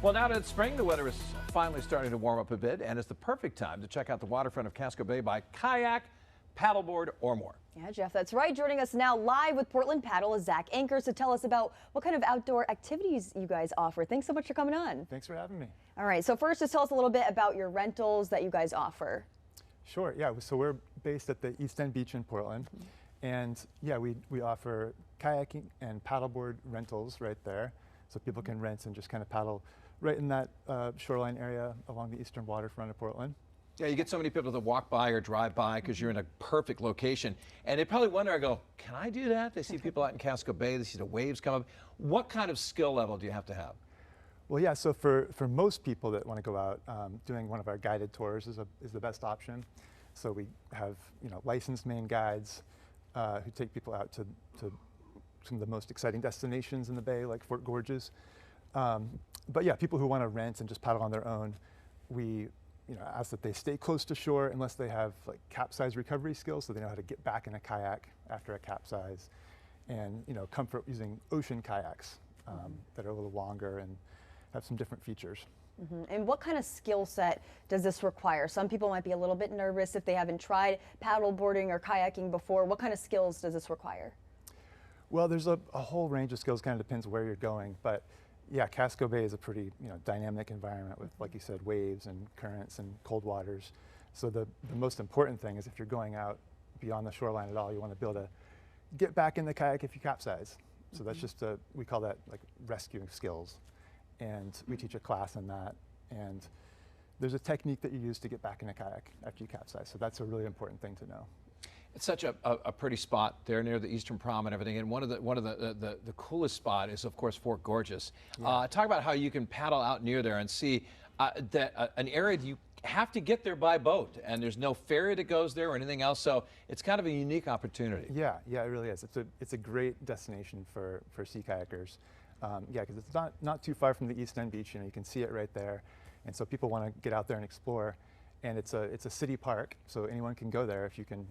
Well, now that it's spring, the weather is finally starting to warm up a bit, and it's the perfect time to check out the waterfront of Casco Bay by kayak, paddleboard, or more. Yeah, Jeff, that's right. Joining us now live with Portland Paddle is Zack Anchors to tell us about what kind of outdoor activities you guys offer. Thanks so much for coming on. Thanks for having me. All right, so first, just tell us a little bit about your rentals that you guys offer. Sure, yeah, so we're based at the East End Beach in Portland. And yeah, we offer kayaking and paddleboard rentals right there. So people can rent and just kind of paddle right in that shoreline area along the eastern waterfront of Portland. Yeah, you get so many people that walk by or drive by because you're in a perfect location. And they probably wonder, I go, can I do that? They see people out in Casco Bay, they see the waves come up. What kind of skill level do you have to have? Well, yeah, so for most people that want to go out, doing one of our guided tours is the best option. So we have licensed Maine guides who take people out to some of the most exciting destinations in the bay, like Fort Gorges. But yeah, people who want to rent and just paddle on their own, we ask that they stay close to shore unless they have like capsize recovery skills, so they know how to get back in a kayak after a capsize, and comfort using ocean kayaks that are a little longer and have some different features. And what kind of skill set does this require? Some people might be a little bit nervous if they haven't tried paddleboarding or kayaking before. What kind of skills does this require? Well, there's a whole range of skills, kind of depends where you're going, but yeah, Casco Bay is a pretty dynamic environment with, like you said, waves and currents and cold waters. So the most important thing is if you're going out beyond the shoreline at all, you want to be able to get back in the kayak if you capsize. So that's just we call that like rescuing skills. And we teach a class in that. And there's a technique that you use to get back in a kayak after you capsize. So that's a really important thing to know. It's such a pretty spot there near the Eastern Prom and everything. And one of the coolest spot is, of course, Fort Gorges. Yeah. Talk about how you can paddle out near there and see an area that you have to get there by boat, and there's no ferry that goes there or anything else. So it's kind of a unique opportunity. Yeah, it really is. It's a great destination for sea kayakers. Yeah, because it's not too far from the East End Beach. You can see it right there, and so people want to get out there and explore. And it's a city park, so anyone can go there if you can.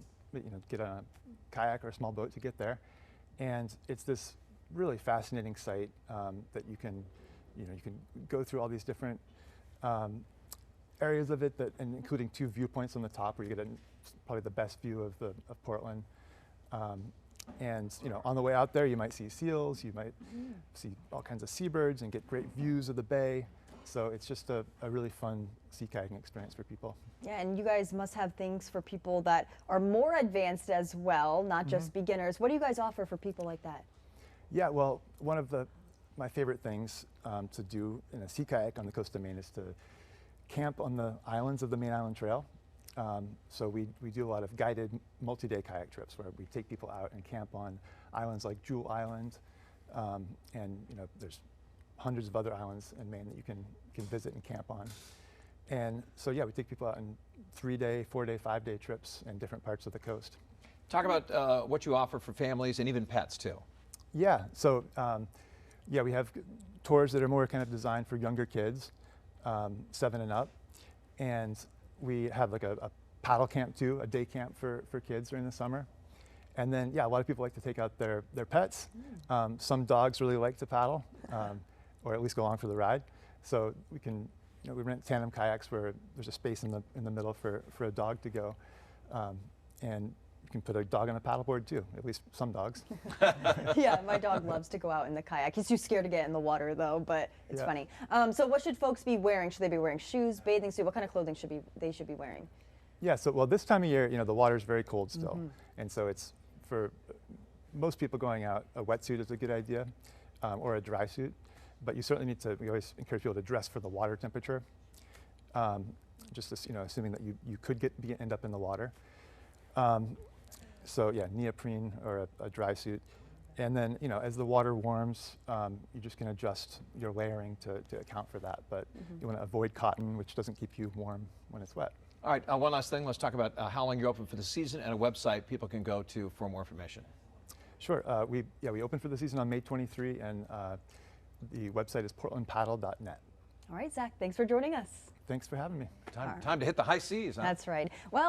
Get on a kayak or a small boat to get there, and it's this really fascinating site that you can go through all these different areas of it, and including 2 viewpoints on the top where you get probably the best view of Portland. And on the way out there, you might see seals, you might see all kinds of seabirds, and get great views of the bay. So it's just a really fun sea kayaking experience for people. Yeah, and you guys must have things for people that are more advanced as well, not just beginners. What do you guys offer for people like that? Yeah, well, one of my favorite things to do in a sea kayak on the coast of Maine is to camp on the islands of the Maine Island Trail. So we do a lot of guided multi-day kayak trips where we take people out and camp on islands like Jewel Island, and there's hundreds of other islands in Maine that you can visit and camp on. And so yeah, we take people out in 3-day, 4-day, 5-day trips in different parts of the coast. Talk about what you offer for families and even pets too. Yeah, so yeah, we have tours that are more kind of designed for younger kids, 7 and up. And we have like a paddle camp too, a day camp for kids during the summer. And then yeah, a lot of people like to take out their pets. Some dogs really like to paddle, or at least go along for the ride. So we can, we rent tandem kayaks where there's a space in the middle for a dog to go, and you can put a dog on a paddleboard too. At least some dogs. Yeah, my dog loves to go out in the kayak. He's too scared to get in the water though, but it's funny. So what should folks be wearing? Should they be wearing shoes, bathing suit? What kind of clothing should they be wearing? Yeah, so well, this time of year, the water's very cold still, and so it's for most people going out, a wetsuit is a good idea, or a dry suit. But you certainly need to, we always encourage people to dress for the water temperature, just assuming that you could end up in the water. So yeah, neoprene or a dry suit. And then, as the water warms, you just can adjust your layering to account for that. But you want to avoid cotton, which doesn't keep you warm when it's wet. All right, one last thing. Let's talk about how long you're open for the season and a website people can go to for more information. Sure. We open for the season on May 23, and the website is portlandpaddle.net. All right, Zach, thanks for joining us. Thanks for having me. Time to hit the high seas, huh? That's right. Well.